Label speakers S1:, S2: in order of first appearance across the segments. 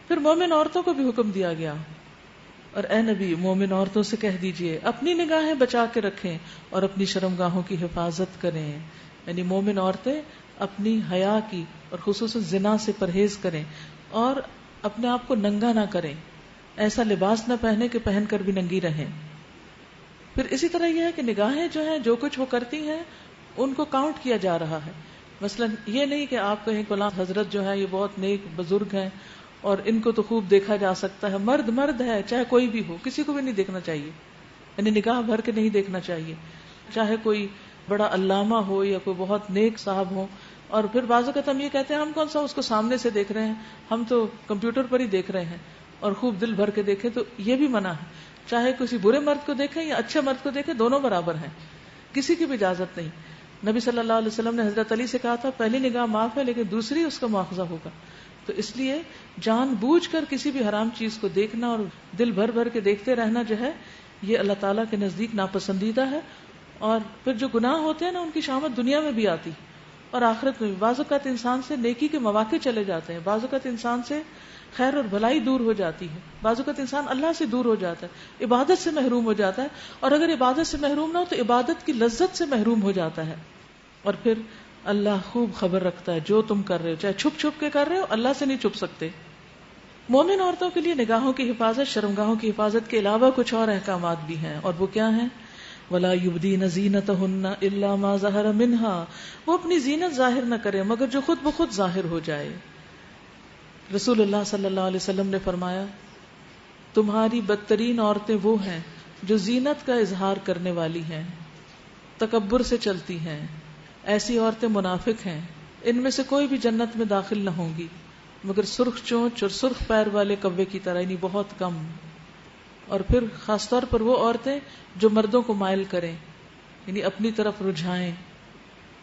S1: پھر مومن عورتوں کو بھی حکم دیا گیا، اور اے نبی مومن عورتوں سے کہہ دیجئے اپنی نگاہیں بچا کے رکھیں اور اپنی شرمگاہوں کی حفاظت کریں. یعنی مومن عورتیں اپنی حیا کی اور خصوصاً زنا سے پرہیز کریں اور اپنے آپ کو ننگا نہ کریں، ایسا لباس نہ پہنے کہ پہن کر بھی ننگی رہیں. پھر اسی طرح یہ ہے کہ نگاہیں جو ہیں جو کچھ وہ کرتی ہیں ان کو کاؤنٹ کیا جا رہا ہے. مثلا یہ نہیں کہ آپ کہیں فلاں حضرت جو ہے یہ بہت نیک بزرگ ہیں اور ان کو تو خوب دیکھا جا سکتا ہے. مرد مرد ہے، چاہے کوئی بھی ہو، کسی کو بھی نہیں دیکھنا چاہیے، یعنی نگاہ بھر کے نہیں دیکھنا چاہیے، چاہے کوئی بڑا علامہ ہو یا کوئی بہت نیک صاحب ہو. اور پھر بعض اوقات ہم یہ کہتے ہیں ہم کون سا اس کو سامنے سے دیکھ رہے ہیں، ہم تو کمپیوٹر پر ہی دیکھ رہے ہیں، اور خوب دل بھر کے دیکھیں تو یہ بھی منع ہے. چاہے کسی برے مرد کو دیکھیں یا اچھے مرد کو دیکھیں، دونوں برابر ہیں، کسی کی بھی اجازت نہیں. نبی صلی اللہ علیہ وسلم نے حضرت علی سے کہا تھا پہلی نگاہ معاف ہے لیکن دوسری اس کا مواخذہ ہوگا. تو اس لیے جان بوجھ کر کسی بھی حرام چیز کو دیکھنا اور دل بھر بھر کے دیکھتے رہنا جو ہے یہ اللہ تعالیٰ کے نزدیک ناپسندیدہ ہے. اور پھر جو گناہ ہوتے ہیں نا ان کی شامت دنیا میں بھی آتی اور آخرت میں بھی. بعض اوقات انسان سے نیکی کے مواقع چلے جاتے ہیں، بعض اوقات انسان سے خیر اور بھلائی دور ہو جاتی ہے، بعض اوقات انسان اللہ سے دور ہو جاتا ہے، عبادت سے محروم ہو جاتا ہے، اور اگر عبادت سے محروم نہ ہو تو عبادت کی لذت سے محروم ہو جاتا ہے. اور پھر اللہ خوب خبر رکھتا ہے جو تم کر رہے ہو، چاہے چھپ چھپ کے کر رہے ہو، اللہ سے نہیں چھپ سکتے. مومن عورتوں کے لیے نگاہوں کی حفاظت، شرمگاہوں کی حفاظت کے علاوہ کچھ اور احکامات بھی ہیں، اور وہ کیا ہیں؟ وَلَا يُبْدِينَ زِينَتَهُنَّ إِلَّا مَا ظَهَرَ مِنْهَا، وہ اپنی زینت ظاہر نہ کرے مگر جو خود بخود ظاہر ہو جائے. رسول اللہ صلی اللہ علیہ وسلم نے فرمایا تمہاری بدترین عورتیں وہ ہیں جو زینت کا اظہار کرنے والی ہیں، تکبر سے چلتی ہیں. ایسی عورتیں منافق ہیں، ان میں سے کوئی بھی جنت میں داخل نہ ہوں گی مگر سرخ چونچ اور سرخ پیر والے کوے کی طرح، یعنی بہت کم. اور پھر خاص طور پر وہ عورتیں جو مردوں کو مائل کریں، یعنی اپنی طرف رجھائیں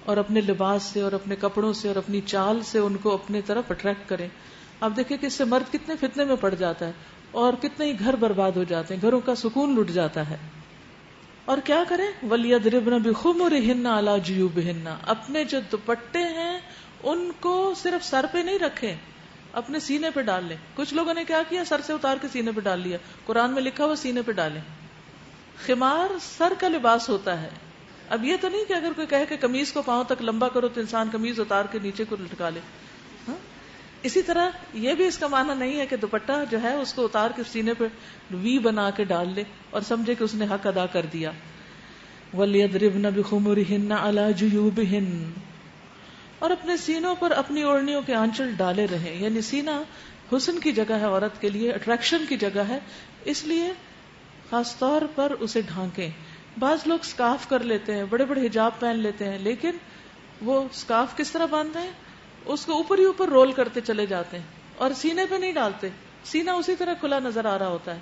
S1: اور اپنے لباس سے اور اپنے کپڑوں سے اور اپنی چال سے ان کو اپنے طرف اٹریکٹ کریں. آپ دیکھیں کہ اس سے مرد کتنے فتنے میں پڑ جاتا ہے اور کتنے ہی گھر برباد ہو جاتے ہیں، گھروں کا سکون لٹ جاتا ہے. اور کیا کریں؟ وَلْيَضْرِبْنَ بِخُمُرِهِنَّ عَلَى جُيُوبِهِنَّ، اپنے جو دوپٹے ہیں ان کو صرف سر پہ نہیں رکھیں، اپنے سینے پہ ڈال لیں. کچھ لوگوں نے کیا کیا، سر سے اتار کے سینے پہ ڈال لیا. قرآن میں لکھا ہوا سینے پہ ڈالیں. خمار سر کا لباس ہوتا ہے. اب یہ تو نہیں کہ اگر کوئی کہے کہ قمیض کو پاؤں تک لمبا کرو تو انسان قمیض اتار کے نیچے کو لٹکا لے. اسی طرح یہ بھی اس کا معنی نہیں ہے کہ دوپٹہ جو ہے اس کو اتار کے سینے پہ وی بنا کے ڈال لے اور سمجھے کہ اس نے حق ادا کر دیا. وَلْيَضْرِبْنَ بِخُمُرِهِنَّ عَلَى جُيُوبِهِنَّ، اور اپنے سینوں پر اپنی اوڑھنیوں کے آنچل ڈالے رہیں. یعنی سینہ حسن کی جگہ ہے، عورت کے لیے اٹریکشن کی جگہ ہے، اس لیے خاص طور پر اسے ڈھانکیں. بعض لوگ سکارف کر لیتے ہیں، بڑے بڑے حجاب پہن لیتے ہیں، لیکن وہ سکارف کس طرح باندھتے ہیں؟ اس کو اوپر ہی اوپر رول کرتے چلے جاتے ہیں اور سینے پہ نہیں ڈالتے، سینہ اسی طرح کھلا نظر آ رہا ہوتا ہے.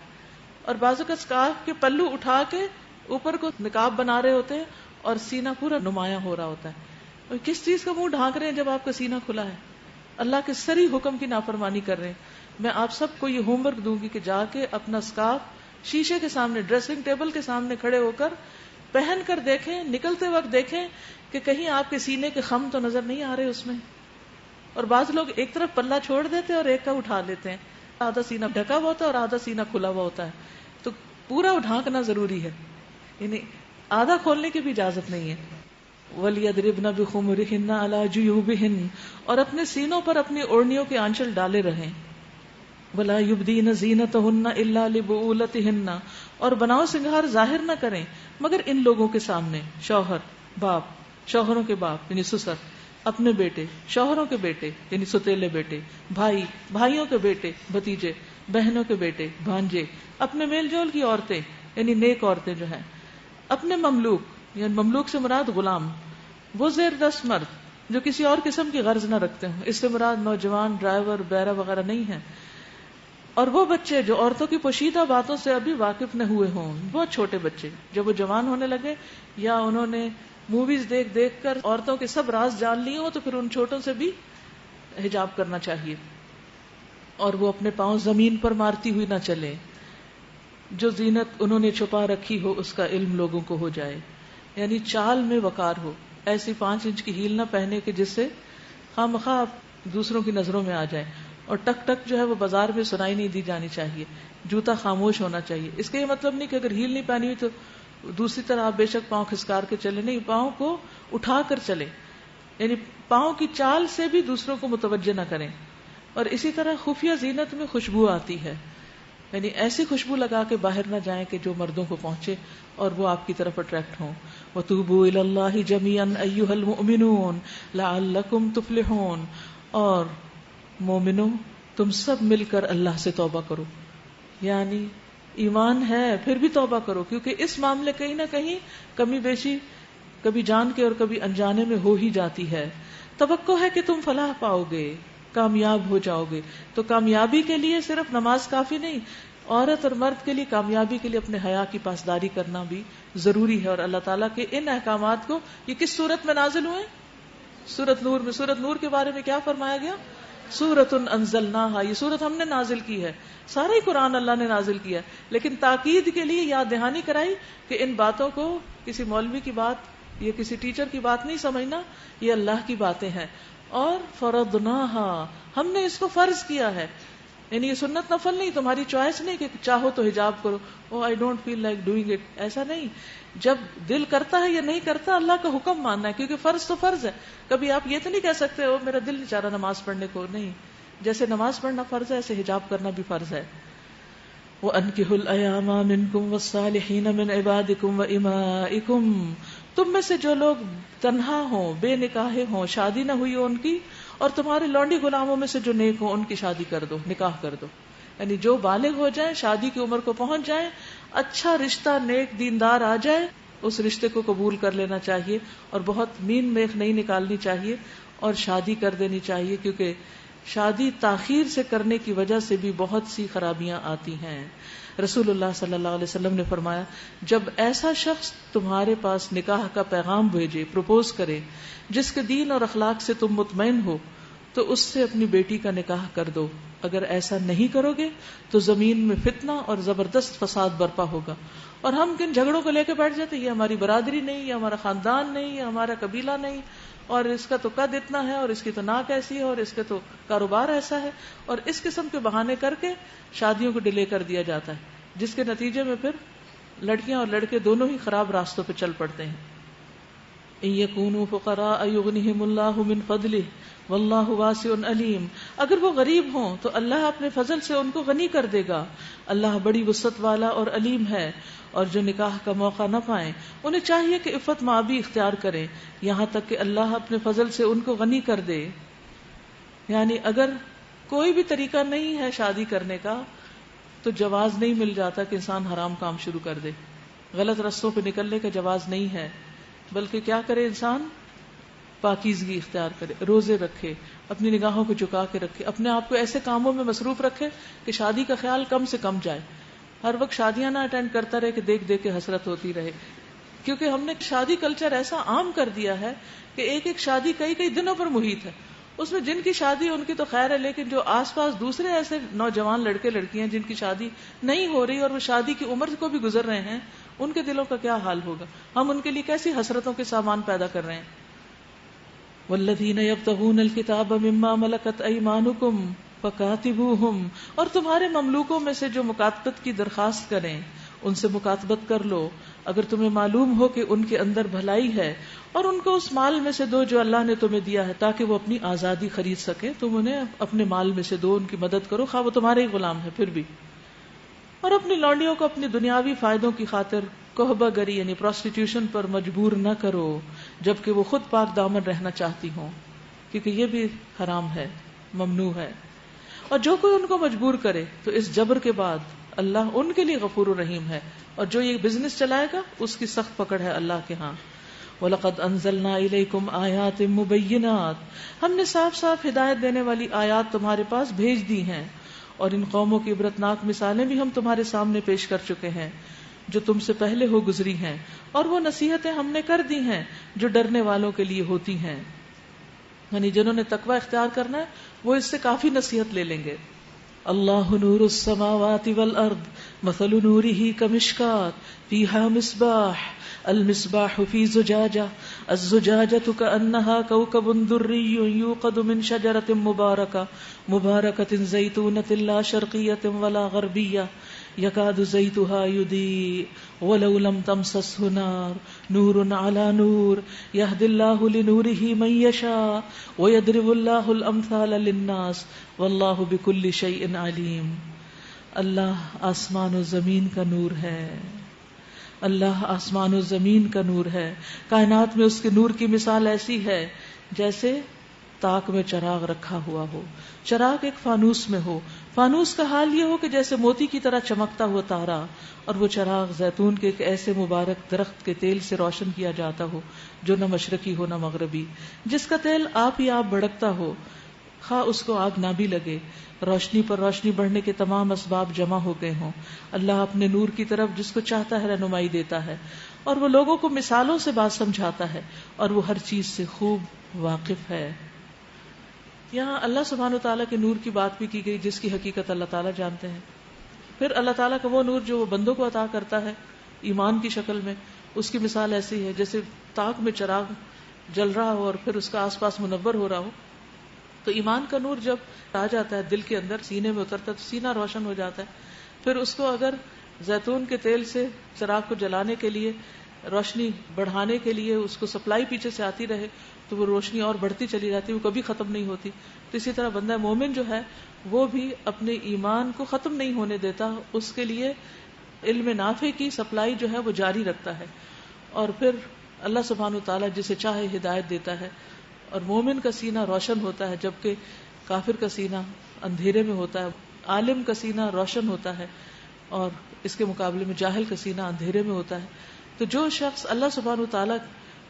S1: اور بعض اوقات سکارف کے پلو اٹھا کے اوپر کو نقاب بنا رہے ہوتے ہیں اور سینہ پورا نمایاں ہو رہا ہوتا ہے. اور کس چیز کا منہ ڈھانک رہے ہیں جب آپ کا سینہ کھلا ہے؟ اللہ کے سری حکم کی نافرمانی کر رہے ہیں. میں آپ سب کو یہ ہوم ورک دوں گی کہ جا کے اپنا سکارف شیشے کے سامنے، ڈریسنگ ٹیبل کے سامنے کھڑے ہو کر پہن کر دیکھیں، نکلتے وقت دیکھیں کہ کہیں آپ کے سینے کے خم تو نظر نہیں آ رہے اس میں. اور بعض لوگ ایک طرف پلہ چھوڑ دیتے ہیں اور ایک کا اٹھا لیتے ہیں، آدھا سینہ ڈھکا ہوا ہوتا ہے اور آدھا سینہ کھلا ہوا ہوتا ہے. تو پورا ڈھانکنا ضروری ہے، یعنی آدھا کھولنے کی بھی اجازت نہیں ہے. وَلْيَضْرِبْنَ بِخُمُرِهِنَّ عَلَى جُيُوبِهِنَّ، اور اپنے سینوں پر اپنی اوڑھنیوں کے آنچل ڈالے رہیں. وَلَا يُبْدِينَ زِينَتَهُنَّ إِلَّا لِبُعُولَتِهِنَّ، اور بناؤ سنگھار ظاہر نہ کریں مگر ان لوگوں کے سامنے، شوہر، باپ، شوہروں کے باپ یعنی سسر، اپنے بیٹے، شوہروں کے بیٹے یعنی ستیلے بیٹے، بھائی، بھائیوں کے بیٹے، بھتیجے، بہنوں کے بیٹے، بھانجے، اپنے میل جول کی عورتیں یعنی نیک عورتیں جو ہیں، اپنے مملوک یعنی مملوک سے مراد غلام، وہ زیر دست مرد جو کسی اور قسم کی غرض نہ رکھتے ہوں، اس سے مراد نوجوان، ڈرائیور، بیرہ وغیرہ نہیں ہے. اور وہ بچے جو عورتوں کی پوشیدہ باتوں سے ابھی واقف نہ ہوئے ہوں، بہت چھوٹے بچے، جب وہ جوان ہونے لگے یا انہوں نے موویز دیکھ دیکھ کر عورتوں کے سب راز جان لیے ہوں، تو پھر ان چھوٹوں سے بھی حجاب کرنا چاہیے. اور وہ اپنے پاؤں زمین پر مارتی ہوئی نہ چلے، جو زینت انہوں نے چھپا رکھی ہو اس کا علم لوگوں کو ہو جائے، یعنی چال میں وقار ہو. ایسی 5 انچ کی ہیل نہ پہنے کہ جس سے خواہ مخواہ دوسروں کی نظروں میں آ جائے. اور ٹک ٹک جو ہے وہ بازار میں سنائی نہیں دی جانی چاہیے. جوتا خاموش ہونا چاہیے. اس کا یہ مطلب نہیں کہ اگر ہیل نہیں پہنی ہوئی تو دوسری طرح آپ بے شک پاؤں کھسکار کے چلے، نہیں، پاؤں کو اٹھا کر چلے، یعنی پاؤں کی چال سے بھی دوسروں کو متوجہ نہ کریں. اور اسی طرح خفیہ زینت میں خوشبو آتی ہے، یعنی ایسی خوشبو لگا کے باہر نہ جائیں کہ جو مردوں کو پہنچے اور وہ آپ کی طرف اٹریکٹ ہوں. وَتُوبُوا إِلَى اللَّهِ جَمِيعًا أَيُّهَا الْمُؤْمِنُونَ لَعَلَّكُمْ تُفْلِحُونَ. اور مومنوں تم سب مل کر اللہ سے توبہ کرو، یعنی ایمان ہے پھر بھی توبہ کرو، کیونکہ اس معاملے کہیں نہ کہیں کمی بیشی کبھی جان کے اور کبھی انجانے میں ہو ہی جاتی ہے. توقع ہے کہ تم فلاح پاؤ گے، کامیاب ہو جاؤ گے. تو کامیابی کے لیے صرف نماز کافی نہیں، عورت اور مرد کے لیے کامیابی کے لیے اپنے حیا کی پاسداری کرنا بھی ضروری ہے. اور اللہ تعالیٰ کے ان احکامات کو یہ کس صورت میں نازل ہوئے؟ سورۃ نور میں. سورۃ نور کے بارے میں کیا فرمایا گیا؟ سورۃ انزلناہا، یہ سورت ہم نے نازل کی ہے. سارا ہی قرآن اللہ نے نازل کیا ہے، لیکن تاکید کے لیے یاد دہانی کرائی کہ ان باتوں کو کسی مولوی کی بات یا کسی ٹیچر کی بات نہیں سمجھنا، یہ اللہ کی باتیں ہیں. اور فرضناہا، ہم نے اس کو فرض کیا ہے، یعنی یہ سنت نفل نہیں، تمہاری چوائس نہیں کہ چاہو تو حجاب کرو، oh I don't feel like doing it, ایسا نہیں. جب دل کرتا ہے یا نہیں کرتا اللہ کا حکم ماننا ہے، کیونکہ فرض تو فرض ہے. کبھی آپ یہ تو نہیں کہہ سکتے او میرا دل نہیں چاہ رہا نماز پڑھنے کو، نہیں. جیسے نماز پڑھنا فرض ہے ایسے حجاب کرنا بھی فرض ہے. وَأَنكِحُوا الْأَيَامَ مِنكُمْ وَالصَّالِحِينَ مِنْ عِبَادِكُمْ وَإِمَائِكُمْ. تم میں سے جو لوگ تنہا ہوں، بے نکاحے ہوں، شادی نہ ہوئی ہو ان کی، اور تمہارے لونڈی غلاموں میں سے جو نیک ہوں ان کی شادی کر دو، نکاح کر دو. یعنی جو بالغ ہو جائیں، شادی کی عمر کو پہنچ جائیں، اچھا رشتہ نیک دیندار آ جائے، اس رشتے کو قبول کر لینا چاہیے اور بہت مین میخ نہیں نکالنی چاہیے اور شادی کر دینی چاہیے. کیونکہ شادی تاخیر سے کرنے کی وجہ سے بھی بہت سی خرابیاں آتی ہیں. رسول اللہ صلی اللہ علیہ وسلم نے فرمایا جب ایسا شخص تمہارے پاس نکاح کا پیغام بھیجے، پروپوز کرے، جس کے دین اور اخلاق سے تم مطمئن ہو، تو اس سے اپنی بیٹی کا نکاح کر دو. اگر ایسا نہیں کرو گے تو زمین میں فتنہ اور زبردست فساد برپا ہوگا. اور ہم کن جھگڑوں کو لے کے بیٹھ جاتے، یہ ہماری برادری نہیں، یہ ہمارا خاندان نہیں، یہ ہمارا قبیلہ نہیں، اور اس کا تو قد اتنا ہے، اور اس کی تو ناک ایسی ہے، اور اس کا تو کاروبار ایسا ہے، اور اس قسم کے بہانے کر کے شادیوں کو ڈیلے کر دیا جاتا ہے، جس کے نتیجے میں پھر لڑکیاں اور لڑکے دونوں ہی خراب راستوں پہ چل پڑتے ہیں. ان یکونوا فقراء یغنہم اللہ من فضلہ واللہ واسع علیم. اگر وہ غریب ہوں تو اللہ اپنے فضل سے ان کو غنی کر دے گا، اللہ بڑی وسعت والا اور علیم ہے. اور جو نکاح کا موقع نہ پائیں انہیں چاہیے کہ عفت مآبی اختیار کریں یہاں تک کہ اللہ اپنے فضل سے ان کو غنی کر دے. یعنی اگر کوئی بھی طریقہ نہیں ہے شادی کرنے کا تو جواز نہیں مل جاتا کہ انسان حرام کام شروع کر دے. غلط رستوں پہ نکلنے کا جواز نہیں ہے، بلکہ کیا کرے انسان؟ پاکیزگی اختیار کرے، روزے رکھے، اپنی نگاہوں کو جھکا کے رکھے، اپنے آپ کو ایسے کاموں میں مصروف رکھے کہ شادی کا خیال کم سے کم جائے. ہر وقت شادیاں نہ اٹینڈ کرتا رہے کہ دیکھ دیکھ کے حسرت ہوتی رہے. کیونکہ ہم نے شادی کلچر ایسا عام کر دیا ہے کہ ایک ایک شادی کئی کئی دنوں پر محیط ہے. اس میں جن کی شادی ان کی تو خیر ہے، لیکن جو آس پاس دوسرے ایسے نوجوان لڑکے لڑکیاں جن کی شادی نہیں ہو رہی اور وہ شادی کی عمر کو بھی گزر رہے ہیں، ان کے دلوں کا کیا حال ہوگا؟ ہم ان کے لیے کیسی حسرتوں کے سامان پیدا کر رہے ہیں. والذین یبتغون الکتاب مما ملکت ایمانکم فکاتبوہم. اور تمہارے مملوکوں میں سے جو مکاتبت کی درخواست کریں ان سے مکاتبت کر لو اگر تمہیں معلوم ہو کہ ان کے اندر بھلائی ہے، اور ان کو اس مال میں سے دو جو اللہ نے تمہیں دیا ہے تاکہ وہ اپنی آزادی خرید سکیں. تم انہیں اپنے مال میں سے دو، ان کی مدد کرو خواہ وہ تمہارے ہی غلام ہے پھر بھی. اور اپنی لونڈیوں کو اپنی دنیاوی فائدوں کی خاطر کوہبہ گری یعنی پروسٹیٹیوشن پر مجبور نہ کرو جبکہ وہ خود پاک دامن رہنا چاہتی ہوں، کیونکہ یہ بھی حرام ہے، ممنوع ہے. اور جو کوئی ان کو مجبور کرے تو اس جبر کے بعد اللہ ان کے لیے غفور الرحیم ہے، اور جو یہ بزنس چلائے گا اس کی سخت پکڑ ہے اللہ کے ہاں. وَلَقَدْ أَنزَلْنَا إِلَيْكُمْ آيَاتٍ مُبَيِّنَاتٍ. ہم نے صاف صاف ہدایت دینے والی آیات تمہارے پاس بھیج دی ہیں، اور ان قوموں کی عبرتناک مثالیں بھی ہم تمہارے سامنے پیش کر چکے ہیں جو تم سے پہلے ہو گزری ہیں، اور وہ نصیحتیں ہم نے کر دی ہیں جو ڈرنے والوں کے لیے ہوتی ہیں. یعنی جنہوں نے تقوی اختیار کرنا ہے وہ اس سے کافی نصیحت لے لیں گے. اللہ نور السماوات والارض مثل نورہ کمشکات فیہا مصباح المصباح فی زجاجہ الزجاجة كأنها كوكب دري يوقد من شجرة مباركة زيتونة لا شرقية ولا غربية يكاد زيتها يضيء ولو لم تمسسه نار نور على نور يهدي الله لنوره من يشاء ويضرب الله الأمثال للناس والله بكل شيء عليم. اللہ آسمان و زمین کا نور ہے. اللہ آسمان و زمین کا نور ہے. کائنات میں اس کے نور کی مثال ایسی ہے جیسے تاک میں چراغ رکھا ہوا ہو. چراغ ایک فانوس میں ہو. فانوس کا حال یہ ہو کہ جیسے موتی کی طرح چمکتا ہوا تارا، اور وہ چراغ زیتون کے ایک ایسے مبارک درخت کے تیل سے روشن کیا جاتا ہو جو نہ مشرقی ہو نہ مغربی، جس کا تیل آپ ہی آپ بھڑکتا ہو، خواہ اس کو آگ نہ بھی لگے. روشنی پر روشنی بڑھنے کے تمام اسباب جمع ہو گئے ہوں. اللہ اپنے نور کی طرف جس کو چاہتا ہے رہنمائی دیتا ہے، اور وہ لوگوں کو مثالوں سے بات سمجھاتا ہے، اور وہ ہر چیز سے خوب واقف ہے. یہاں اللہ سبحانہ وتعالیٰ کے نور کی بات بھی کی گئی جس کی حقیقت اللہ تعالیٰ جانتے ہیں. پھر اللہ تعالیٰ کا وہ نور جو وہ بندوں کو عطا کرتا ہے ایمان کی شکل میں، اس کی مثال ایسی ہے جیسے تاک میں چراغ جل رہا ہو اور پھر اس کا آس پاس منور ہو رہا ہو. تو ایمان کا نور جب آ جاتا ہے دل کے اندر، سینے میں اترتا ہے تو سینہ روشن ہو جاتا ہے. پھر اس کو اگر زیتون کے تیل سے چراغ کو جلانے کے لیے، روشنی بڑھانے کے لیے اس کو سپلائی پیچھے سے آتی رہے تو وہ روشنی اور بڑھتی چلی جاتی، وہ کبھی ختم نہیں ہوتی. تو اسی طرح بندہ مومن جو ہے وہ بھی اپنے ایمان کو ختم نہیں ہونے دیتا، اس کے لیے علم نافع کی سپلائی جو ہے وہ جاری رکھتا ہے. اور پھر اللہ سبحانہ وتعالیٰ جسے چاہے ہدایت دیتا ہے، اور مومن کا سینہ روشن ہوتا ہے جبکہ کافر کا سینہ اندھیرے میں ہوتا ہے. عالم کا سینہ روشن ہوتا ہے اور اس کے مقابلے میں جاہل کا سینہ اندھیرے میں ہوتا ہے. تو جو شخص اللہ سبحانہ وتعالیٰ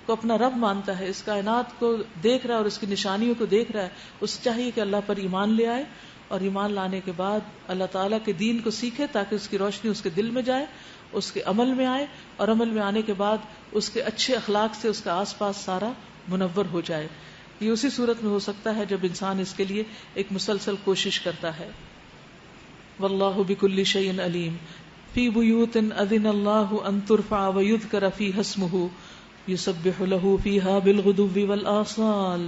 S1: کو اپنا رب مانتا ہے، اس کائنات کو دیکھ رہا ہے اور اس کی نشانیوں کو دیکھ رہا ہے، اس چاہیے کہ اللہ پر ایمان لے آئے، اور ایمان لانے کے بعد اللہ تعالیٰ کے دین کو سیکھے تاکہ اس کی روشنی اس کے دل میں جائے، اس کے عمل میں آئے، اور عمل میں آنے کے بعد اس کے اچھے اخلاق سے اس کا آس پاس سارا منور ہو جائے. یہ اسی صورت میں ہو سکتا ہے جب انسان اس کے لیے ایک مسلسل کوشش کرتا ہے. واللہ بکل شیء علیم. فی بیوت اذن اللہ ان ترفع ویذکر فیہا اسمہ یسبح له فیہا بالغدو والآصال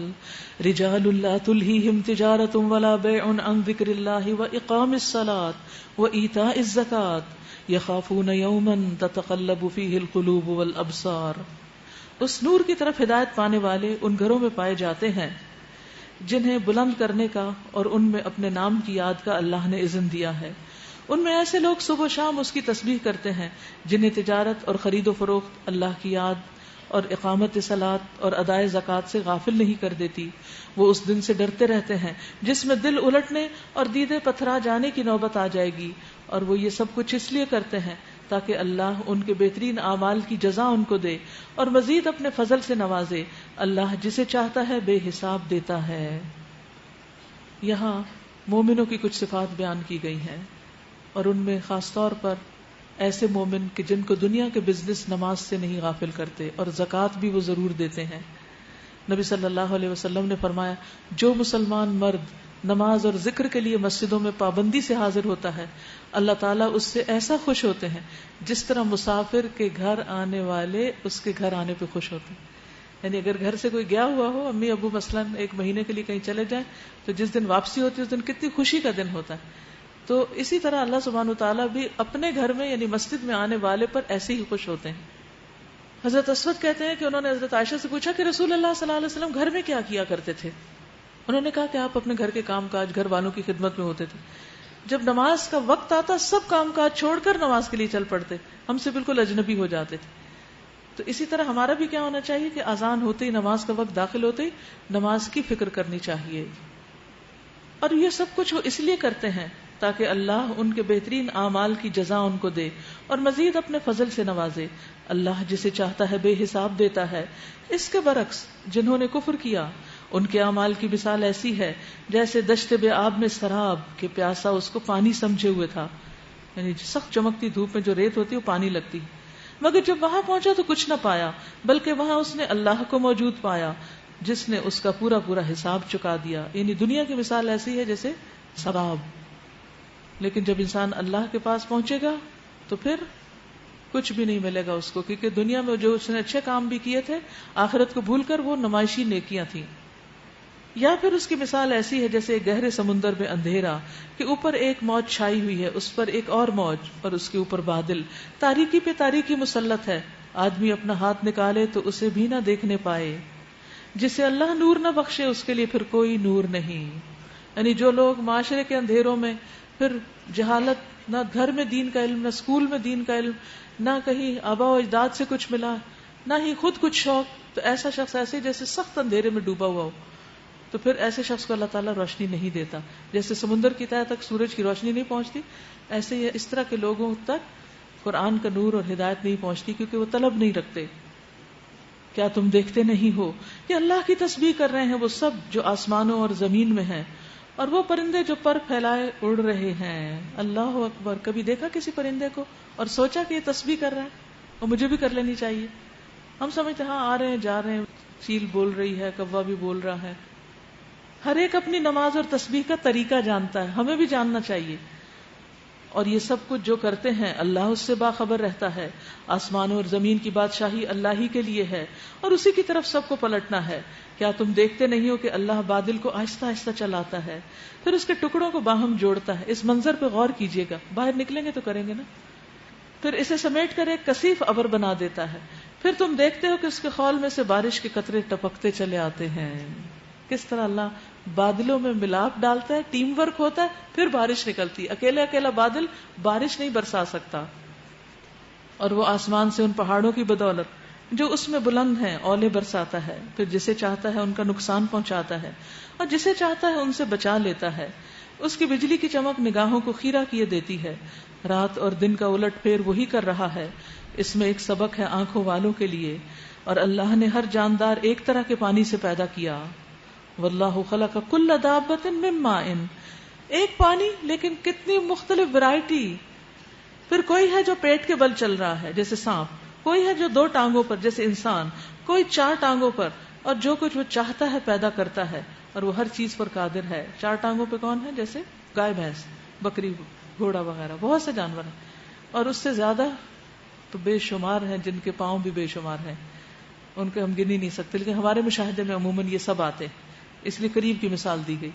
S1: رجال لا تلہیہم تجارۃ ولا بیع عن ذکر اللہ واقام الصلاۃ وایتاء الزکاۃ یخافون یوما تتقلب فیہ القلوب والابصار. اس نور کی طرف ہدایت پانے والے ان گھروں میں پائے جاتے ہیں جنہیں بلند کرنے کا اور ان میں اپنے نام کی یاد کا اللہ نے اذن دیا ہے. ان میں ایسے لوگ صبح و شام اس کی تسبیح کرتے ہیں جنہیں تجارت اور خرید و فروخت اللہ کی یاد اور اقامت صلاۃ اور ادائے زکوٰۃ سے غافل نہیں کر دیتی. وہ اس دن سے ڈرتے رہتے ہیں جس میں دل الٹنے اور دیدے پتھرا جانے کی نوبت آ جائے گی، اور وہ یہ سب کچھ اس لیے کرتے ہیں تاکہ اللہ ان کے بہترین اعمال کی جزا ان کو دے اور مزید اپنے فضل سے نوازے. اللہ جسے چاہتا ہے بے حساب دیتا ہے. یہاں مومنوں کی کچھ صفات بیان کی گئی ہیں، اور ان میں خاص طور پر ایسے مومن کہ جن کو دنیا کے بزنس نماز سے نہیں غافل کرتے، اور زکوٰۃ بھی وہ ضرور دیتے ہیں. نبی صلی اللہ علیہ وسلم نے فرمایا، جو مسلمان مرد نماز اور ذکر کے لیے مسجدوں میں پابندی سے حاضر ہوتا ہے، اللہ تعالیٰ اس سے ایسا خوش ہوتے ہیں جس طرح مسافر کے گھر آنے والے اس کے گھر آنے پہ خوش ہوتے ہیں. یعنی اگر گھر سے کوئی گیا ہوا ہو، امی ابو مثلاً ایک مہینے کے لیے کہیں چلے جائیں، تو جس دن واپسی ہوتی ہے اس دن کتنی خوشی کا دن ہوتا ہے. تو اسی طرح اللہ سبحانہ وتعالیٰ بھی اپنے گھر میں یعنی مسجد میں آنے والے پر ایسے ہی خوش ہوتے ہیں. حضرت اسود کہتے ہیں کہ انہوں نے حضرت عائشہ سے پوچھا کہ رسول اللہ صلی اللہ علیہ وسلم گھر میں کیا کیا کرتے تھے؟ انہوں نے کہا کہ آپ اپنے گھر کے کام کاج گھر والوں کی خدمت میں ہوتے تھے. جب نماز کا وقت آتا سب کام کاج چھوڑ کر نماز کے لیے چل پڑتے، ہم سے بالکل اجنبی ہو جاتے تھے. تو اسی طرح ہمارا بھی کیا ہونا چاہیے کہ اذان ہوتے ہی، نماز کا وقت داخل ہوتے ہی نماز کی فکر کرنی چاہیے. اور یہ سب کچھ وہ اس لیے کرتے ہیں تاکہ اللہ ان کے بہترین اعمال کی جزا ان کو دے اور مزید اپنے فضل سے نوازے. اللہ جسے چاہتا ہے بے حساب دیتا ہے. اس کے برعکس جنہوں نے کفر کیا، ان کے اعمال کی مثال ایسی ہے جیسے دشت بے آب میں سراب کہ پیاسا اس کو پانی سمجھے ہوئے تھا. یعنی سخت چمکتی دھوپ میں جو ریت ہوتی ہے وہ پانی لگتی، مگر جب وہاں پہنچا تو کچھ نہ پایا، بلکہ وہاں اس نے اللہ کو موجود پایا جس نے اس کا پورا پورا حساب چکا دیا. یعنی دنیا کی مثال ایسی ہے جیسے سراب. لیکن جب انسان اللہ کے پاس پہنچے گا تو پھر کچھ بھی نہیں ملے گا اس کو، کیونکہ دنیا میں جو اس نے اچھے کام بھی کیے تھے آخرت کو بھول کر وہ نمائشی نیکیاں تھیں. یا پھر اس کی مثال ایسی ہے جیسے ایک گہرے سمندر میں اندھیرا کہ اوپر ایک موج چھائی ہوئی ہے، اس پر ایک اور موج اور اس کے اوپر بادل، تاریکی پہ تاریکی مسلط ہے، آدمی اپنا ہاتھ نکالے تو اسے بھی نہ دیکھنے پائے. جسے اللہ نور نہ بخشے اس کے لیے پھر کوئی نور نہیں. یعنی جو لوگ معاشرے کے اندھیروں میں پھر جہالت، نہ گھر میں دین کا علم، نہ اسکول میں دین کا علم، نہ کہیں آبا و اجداد سے کچھ ملا، نہ ہی خود کچھ شوق، تو ایسا شخص ایسے جیسے سخت اندھیرے میں ڈوبا ہوا ہو. تو پھر ایسے شخص کو اللہ تعالیٰ روشنی نہیں دیتا. جیسے سمندر کی تہہ تک سورج کی روشنی نہیں پہنچتی، ایسے ہی اس طرح کے لوگوں تک قرآن کا نور اور ہدایت نہیں پہنچتی، کیونکہ وہ طلب نہیں رکھتے. کیا تم دیکھتے نہیں ہو کہ اللہ کی تسبیح کر رہے ہیں وہ سب جو آسمانوں اور زمین میں ہیں، اور وہ پرندے جو پر پھیلائے اڑ رہے ہیں. اللہ اکبر. کبھی دیکھا کسی پرندے کو اور سوچا کہ یہ تسبیح کر رہا ہے اور مجھے بھی کر لینی چاہیے؟ ہم سمجھتے ہاں آ رہے ہیں جا رہے ہیں، چیل بول رہی ہے، کوا بھی بول رہا ہے. ہر ایک اپنی نماز اور تسبیح کا طریقہ جانتا ہے، ہمیں بھی جاننا چاہیے. اور یہ سب کچھ جو کرتے ہیں اللہ اس سے باخبر رہتا ہے. آسمانوں اور زمین کی بادشاہی اللہ ہی کے لیے ہے اور اسی کی طرف سب کو پلٹنا ہے. کیا تم دیکھتے نہیں ہو کہ اللہ بادل کو آہستہ آہستہ چلاتا ہے، پھر اس کے ٹکڑوں کو باہم جوڑتا ہے. اس منظر پہ غور کیجئے گا، باہر نکلیں گے تو کریں گے نا. پھر اسے سمیٹ کر ایک کثیف ابر بنا دیتا ہے، پھر تم دیکھتے ہو کہ اس کے خول میں سے بارش کے قطرے ٹپکتے چلے آتے ہیں. کس طرح اللہ بادلوں میں ملاپ ڈالتا ہے، ٹیم ورک ہوتا ہے، پھر بارش نکلتی. اکیلا بادل بارش نہیں برسا سکتا. اور وہ آسمان سے ان پہاڑوں کی بدولت جو اس میں بلند ہیں اولے برساتا ہے، پھر جسے چاہتا ہے ان کا نقصان پہنچاتا ہے اور جسے چاہتا ہے ان سے بچا لیتا ہے. اس کی بجلی کی چمک نگاہوں کو خیرہ کیے دیتی ہے. رات اور دن کا الٹ پھیر وہی کر رہا ہے. اس میں ایک سبق ہے آنکھوں والوں کے لیے. اور اللہ نے ہر جاندار ایک طرح کے پانی سے پیدا کیا. واللہ خلق کل دابۃ من ماء. ایک پانی لیکن کتنی مختلف ورائٹی. پھر کوئی ہے جو پیٹ کے بل چل رہا ہے جیسے سانپ، کوئی ہے جو 2 ٹانگوں پر جیسے انسان، کوئی 4 ٹانگوں پر، اور جو کچھ وہ چاہتا ہے پیدا کرتا ہے اور وہ ہر چیز پر قادر ہے. 4 ٹانگوں پہ کون ہے؟ جیسے گائے، بھینس، بکری، گھوڑا وغیرہ، بہت سے جانور ہیں. اور اس سے زیادہ تو بے شمار ہیں جن کے پاؤں بھی بے شمار ہیں، ان کے ہم گن ہی نہیں سکتے. لیکن ہمارے مشاہدے میں عموماً یہ سب آتے ہیں، اس لیے قریب کی مثال دی گئی.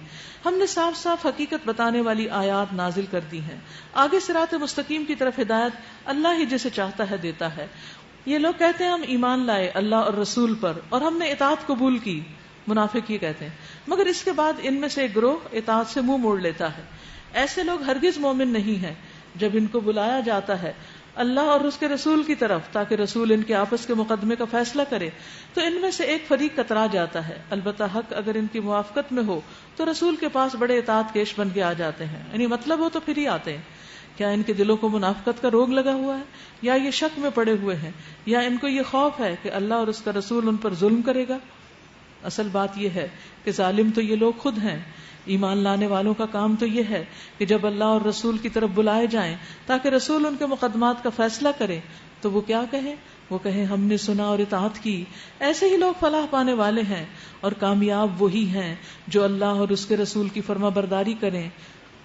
S1: ہم نے صاف صاف حقیقت بتانے والی آیات نازل کر دی ہیں. آگے صراط مستقیم کی طرف ہدایت اللہ ہی جسے چاہتا ہے دیتا ہے. یہ لوگ کہتے ہیں ہم ایمان لائے اللہ اور رسول پر اور ہم نے اطاعت قبول کی. منافق یہ کہتے ہیں، مگر اس کے بعد ان میں سے ایک گروہ اطاعت سے منہ موڑ لیتا ہے. ایسے لوگ ہرگز مومن نہیں ہیں. جب ان کو بلایا جاتا ہے اللہ اور اس کے رسول کی طرف تاکہ رسول ان کے آپس کے مقدمے کا فیصلہ کرے تو ان میں سے ایک فریق کترا جاتا ہے. البتہ حق اگر ان کی موافقت میں ہو تو رسول کے پاس بڑے اطاعت کیش بن کے آ جاتے ہیں. یعنی مطلب ہو تو پھر ہی آتے ہیں. کیا ان کے دلوں کو منافقت کا روگ لگا ہوا ہے، یا یہ شک میں پڑے ہوئے ہیں، یا ان کو یہ خوف ہے کہ اللہ اور اس کا رسول ان پر ظلم کرے گا؟ اصل بات یہ ہے کہ ظالم تو یہ لوگ خود ہیں. ایمان لانے والوں کا کام تو یہ ہے کہ جب اللہ اور رسول کی طرف بلائے جائیں تاکہ رسول ان کے مقدمات کا فیصلہ کرے تو وہ کیا کہیں؟ وہ کہیں ہم نے سنا اور اطاعت کی. ایسے ہی لوگ فلاح پانے والے ہیں اور کامیاب وہی ہیں جو اللہ اور اس کے رسول کی فرما برداری کریں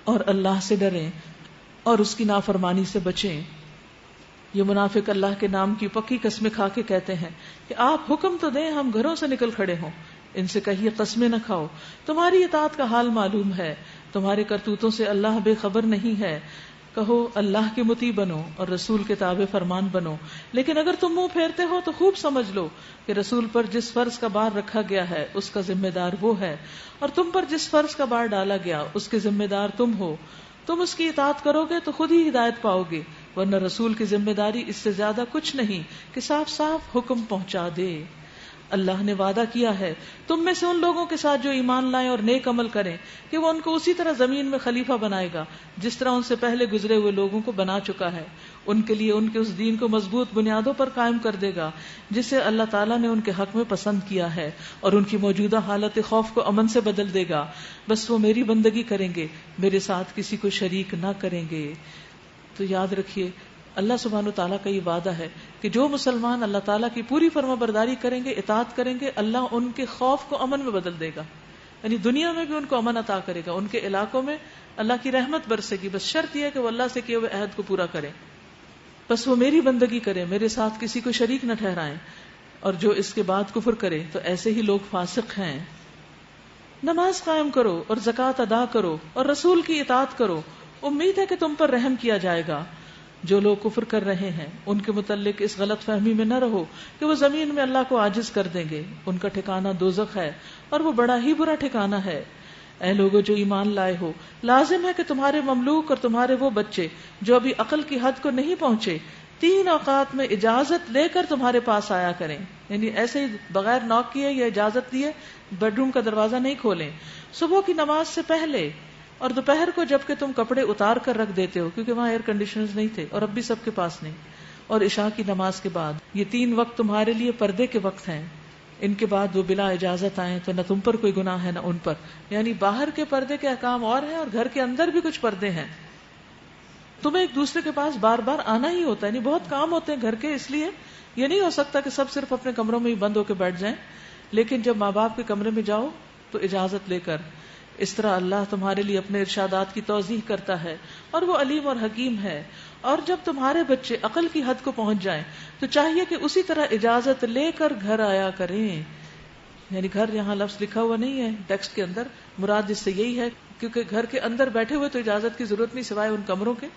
S1: اور اللہ سے ڈریں اور اس کی نافرمانی سے بچیں. یہ منافق اللہ کے نام کی پکی قسمیں کھا کے کہتے ہیں کہ آپ حکم تو دیں ہم گھروں سے نکل کھڑے ہوں. ان سے کہیے قسمیں نہ کھاؤ، تمہاری اطاعت کا حال معلوم ہے، تمہارے کرتوتوں سے اللہ بے خبر نہیں ہے. کہو اللہ کے مطیع بنو اور رسول کے تابع فرمان بنو. لیکن اگر تم منہ پھیرتے ہو تو خوب سمجھ لو کہ رسول پر جس فرض کا بار رکھا گیا ہے اس کا ذمہ دار وہ ہے، اور تم پر جس فرض کا بار ڈالا گیا اس کے ذمہ دار تم ہو. تم اس کی اطاعت کرو گے تو خود ہی ہدایت پاؤ گے، ورنہ رسول کی ذمہ داری اس سے زیادہ کچھ نہیں کہ صاف صاف حکم پہنچا دے. اللہ نے وعدہ کیا ہے تم میں سے ان لوگوں کے ساتھ جو ایمان لائیں اور نیک عمل کریں کہ وہ ان کو اسی طرح زمین میں خلیفہ بنائے گا جس طرح ان سے پہلے گزرے ہوئے لوگوں کو بنا چکا ہے. ان کے لیے ان کے اس دین کو مضبوط بنیادوں پر قائم کر دے گا جسے اللہ تعالیٰ نے ان کے حق میں پسند کیا ہے، اور ان کی موجودہ حالت خوف کو امن سے بدل دے گا. بس وہ میری بندگی کریں گے، میرے ساتھ کسی کو شریک نہ کریں گے. تو یاد رکھیے اللہ سبحانہ وتعالیٰ کا یہ وعدہ ہے کہ جو مسلمان اللہ تعالیٰ کی پوری فرما برداری کریں گے، اطاعت کریں گے، اللہ ان کے خوف کو امن میں بدل دے گا. یعنی دنیا میں بھی ان کو امن عطا کرے گا، ان کے علاقوں میں اللہ کی رحمت برسے گی، بس شرط یہ ہے کہ وہ اللہ سے کیے ہوئے عہد کو پورا کریں، بس وہ میری بندگی کریں، میرے ساتھ کسی کو شریک نہ ٹھہرائیں، اور جو اس کے بعد کفر کرے تو ایسے ہی لوگ فاسق ہیں۔ نماز قائم کرو اور زکوٰۃ ادا کرو اور رسول کی اطاعت کرو، امید ہے کہ تم پر رحم کیا جائے گا۔ جو لوگ کفر کر رہے ہیں ان کے متعلق اس غلط فہمی میں نہ رہو کہ وہ زمین میں اللہ کو عاجز کر دیں گے، ان کا ٹھکانہ دوزخ ہے اور وہ بڑا ہی برا ٹھکانہ ہے۔ اے لوگو جو ایمان لائے ہو، لازم ہے کہ تمہارے مملوک اور تمہارے وہ بچے جو ابھی عقل کی حد کو نہیں پہنچے 3 اوقات میں اجازت لے کر تمہارے پاس آیا کریں، یعنی ایسے ہی بغیر ناک کیے یا اجازت لیے بیڈ روم کا دروازہ نہیں کھولیں، صبح کی نماز سے پہلے اور دوپہر کو جب کہ تم کپڑے اتار کر رکھ دیتے ہو، کیونکہ وہاں ایئر کنڈیشنرز نہیں تھے اور اب بھی سب کے پاس نہیں، اور عشاء کی نماز کے بعد۔ یہ 3 وقت تمہارے لیے پردے کے وقت ہیں، ان کے بعد وہ بلا اجازت آئیں تو نہ تم پر کوئی گناہ ہے نہ ان پر، یعنی باہر کے پردے کے احکام اور ہیں اور گھر کے اندر بھی کچھ پردے ہیں۔ تمہیں ایک دوسرے کے پاس بار بار آنا ہی ہوتا ہے، یعنی بہت کام ہوتے ہیں گھر کے، اس لیے یہ نہیں ہو سکتا کہ سب صرف اپنے کمروں میں ہی بند ہو کے بیٹھ جائیں، لیکن جب ماں باپ کے کمرے میں جاؤ تو اجازت لے کر۔ اس طرح اللہ تمہارے لیے اپنے ارشادات کی توضیح کرتا ہے اور وہ علیم اور حکیم ہے۔ اور جب تمہارے بچے عقل کی حد کو پہنچ جائیں تو چاہیے کہ اسی طرح اجازت لے کر گھر آیا کریں، یعنی گھر یہاں لفظ لکھا ہوا نہیں ہے ٹیکسٹ کے اندر، مراد اس سے یہی ہے کیونکہ گھر کے اندر بیٹھے ہوئے تو اجازت کی ضرورت نہیں سوائے ان کمروں کے،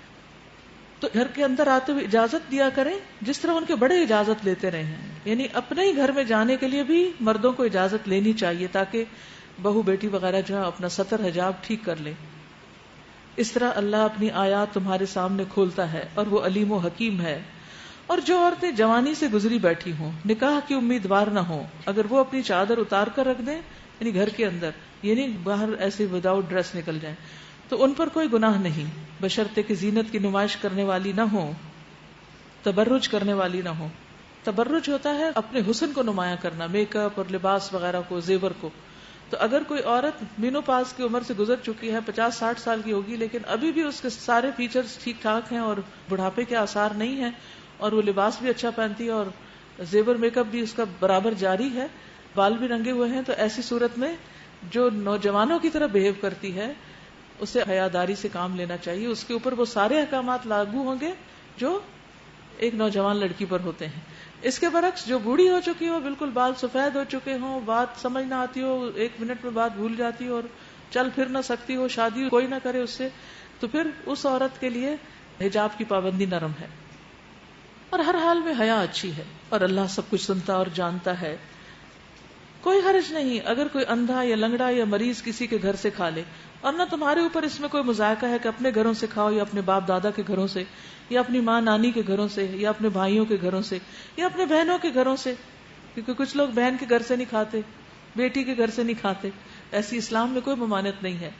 S1: تو گھر کے اندر آتے ہوئے اجازت دیا کریں جس طرح ان کے بڑے اجازت لیتے رہے ہیں، یعنی اپنے ہی گھر میں جانے کے لیے بھی مردوں کو اجازت لینی چاہیے تاکہ بہو بیٹی وغیرہ جو ہے اپنا ستر حجاب ٹھیک کر لیں۔ اس طرح اللہ اپنی آیات تمہارے سامنے کھولتا ہے اور وہ علیم و حکیم ہے۔ اور جو عورتیں جوانی سے گزری بیٹھی ہوں، نکاح کی امیدوار نہ ہوں، اگر وہ اپنی چادر اتار کر رکھ دیں، یعنی گھر کے اندر، یعنی باہر ایسے وداؤٹ ڈریس نکل جائیں، تو ان پر کوئی گناہ نہیں، بشرطے کہ زینت کی نمائش کرنے والی نہ ہو، تبرج کرنے والی نہ ہو۔ تبرج ہوتا ہے اپنے حسن کو نمایاں کرنا، میک اپ اور لباس وغیرہ کو، زیور کو۔ تو اگر کوئی عورت مینوپاز کی عمر سے گزر چکی ہے، 50-60 سال کی ہوگی، لیکن ابھی بھی اس کے سارے فیچرز ٹھیک ٹھاک ہیں اور بڑھاپے کے آثار نہیں ہیں، اور وہ لباس بھی اچھا پہنتی ہے اور زیور میک اپ بھی اس کا برابر جاری ہے، بال بھی رنگے ہوئے ہیں، تو ایسی صورت میں جو نوجوانوں کی طرح بہیو کرتی ہے اسے حیاداری سے کام لینا چاہیے، اس کے اوپر وہ سارے احکامات لاگو ہوں گے جو ایک نوجوان لڑکی پر ہوتے ہیں۔ اس کے برعکس جو بوڑھی ہو چکی ہو، بالکل بال سفید ہو چکے ہوں، بات سمجھ نہ آتی ہو، 1 منٹ میں بات بھول جاتی ہو اور چل پھر نہ سکتی ہو، شادی کوئی نہ کرے اس سے، تو پھر اس عورت کے لیے حجاب کی پابندی نرم ہے۔ اور ہر حال میں حیا اچھی ہے اور اللہ سب کچھ سنتا اور جانتا ہے۔ کوئی حرج نہیں اگر کوئی اندھا یا لنگڑا یا مریض کسی کے گھر سے کھا لے، اور نہ تمہارے اوپر اس میں کوئی مذائقہ ہے کہ اپنے گھروں سے کھاؤ یا اپنے باپ دادا کے گھروں سے یا اپنی ماں نانی کے گھروں سے یا اپنے بھائیوں کے گھروں سے یا اپنے بہنوں کے گھروں سے، کیونکہ کچھ لوگ بہن کے گھر سے نہیں کھاتے، بیٹی کے گھر سے نہیں کھاتے، ایسی اسلام میں کوئی ممانعت نہیں ہے،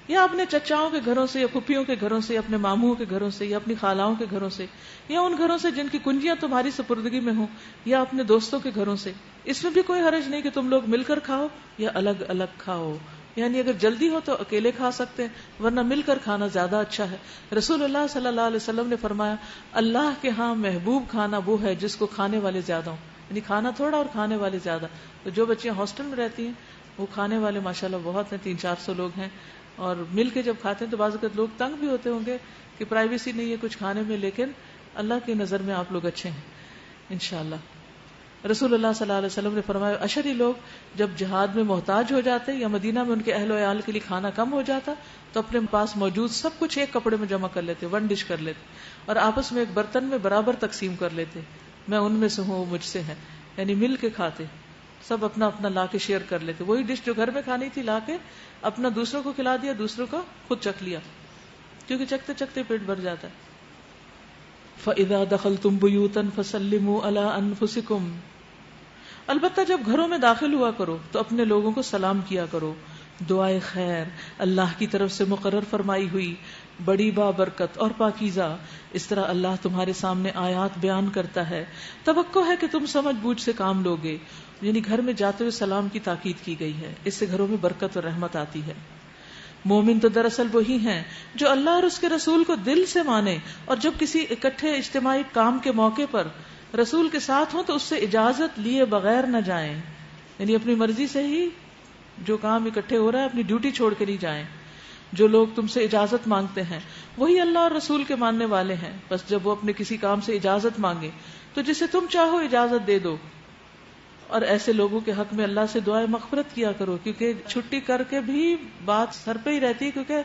S1: یا اپنے چچاؤں کے گھروں سے یا پھپھیوں کے گھروں سے یا اپنے ماموں کے گھروں سے یا اپنی خالاؤں کے گھروں سے یا ان گھروں سے جن کی کنجیاں تمہاری سپردگی میں ہوں یا اپنے دوستوں کے گھروں سے۔ اس میں بھی کوئی حرج نہیں کہ تم لوگ مل کر کھاؤ یا الگ الگ کھاؤ، یعنی اگر جلدی ہو تو اکیلے کھا سکتے ہیں، ورنہ مل کر کھانا زیادہ اچھا ہے۔ رسول اللہ صلی اللہ علیہ وسلم نے فرمایا، اللہ کے ہاں محبوب کھانا وہ ہے جس کو کھانے والے زیادہ ہوں، یعنی کھانا تھوڑا اور کھانے والے زیادہ۔ تو جو بچیاں ہاسٹل میں رہتی ہیں وہ کھانے والے ماشاءاللہ بہت ہیں، 300-400 لوگ ہیں، اور مل کے جب کھاتے ہیں تو بعض اوقات لوگ تنگ بھی ہوتے ہوں گے کہ پرائیویسی نہیں ہے کچھ کھانے میں، لیکن اللہ کی نظر میں آپ لوگ اچھے ہیں انشاءاللہ۔ رسول اللہ صلی اللہ علیہ وسلم نے فرمایا، اشری لوگ جب جہاد میں محتاج ہو جاتے یا مدینہ میں ان کے اہل و عیال کے لیے کھانا کم ہو جاتا تو اپنے پاس موجود سب کچھ ایک کپڑے میں جمع کر لیتے، 1 ڈش کر لیتے، اور آپس میں ایک برتن میں برابر تقسیم کر لیتے، میں ان میں سے ہوں وہ مجھ سے ہے، یعنی مل کے کھاتے، سب اپنا اپنا لا کے شیئر کر لیتے، وہی ڈش جو گھر میں کھانی تھی لا کے اپنا دوسروں کو کھلا دیا، دوسروں کا خود چکھ لیا، کیونکہ چکھتے چکھتے پیٹ بھر جاتا ہے۔ فَإِذَا دَخَلْتُمْ بُيُوتًا فَسَلِّمُوا عَلَىٰ أَنفُسِكُمْ، البتہ جب گھروں میں داخل ہوا کرو تو اپنے لوگوں کو سلام کیا کرو، دعائے خیر اللہ کی طرف سے مقرر فرمائی ہوئی، بڑی بابرکت اور پاکیزہ۔ اس طرح اللہ تمہارے سامنے آیات بیان کرتا ہے، توقع ہے کہ تم سمجھ بوجھ سے کام لوگے، یعنی گھر میں جاتے ہوئے سلام کی تاکید کی گئی ہے، اس سے گھروں میں برکت اور رحمت آتی ہے۔ مومن تو دراصل وہی ہیں جو اللہ اور اس کے رسول کو دل سے مانے، اور جب کسی اکٹھے اجتماعی کام کے موقع پر رسول کے ساتھ ہوں تو اس سے اجازت لیے بغیر نہ جائیں، یعنی اپنی مرضی سے ہی جو کام اکٹھے ہو رہا ہے اپنی ڈیوٹی چھوڑ کے نہیں جائیں. جو لوگ تم سے اجازت مانگتے ہیں وہی اللہ اور رسول کے ماننے والے ہیں. بس جب وہ اپنے کسی کام سے اجازت مانگے تو جسے تم چاہو اجازت دے دو. اور ایسے لوگوں کے حق میں اللہ سے دعائیں مغفرت کیا کرو، کیونکہ چھٹی کر کے بھی بات سر پہ ہی رہتی ہے. کیونکہ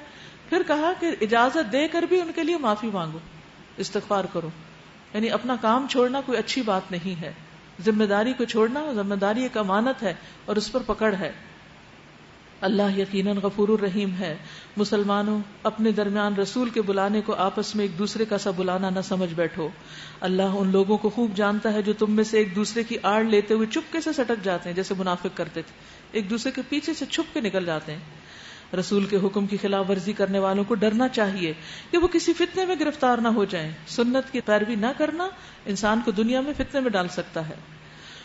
S1: پھر کہا کہ اجازت دے کر بھی ان کے لیے معافی مانگو، استغفار کرو. یعنی اپنا کام چھوڑنا کوئی اچھی بات نہیں ہے. ذمہ داری کو چھوڑنا، ذمہ داری ایک امانت ہے اور اس پر پکڑ ہے. اللہ یقیناً غفور الرحیم ہے. مسلمانوں اپنے درمیان رسول کے بلانے کو آپس میں ایک دوسرے کا سا بلانا نہ سمجھ بیٹھو. اللہ ان لوگوں کو خوب جانتا ہے جو تم میں سے ایک دوسرے کی آڑ لیتے ہوئے چپکے سے سٹک جاتے ہیں، جیسے منافق کرتے تھے، ایک دوسرے کے پیچھے سے چھپ کے نکل جاتے ہیں. رسول کے حکم کی خلاف ورزی کرنے والوں کو ڈرنا چاہیے کہ وہ کسی فتنے میں گرفتار نہ ہو جائیں. سنت کی پیروی نہ کرنا انسان کو دنیا میں فتنے میں ڈال سکتا ہے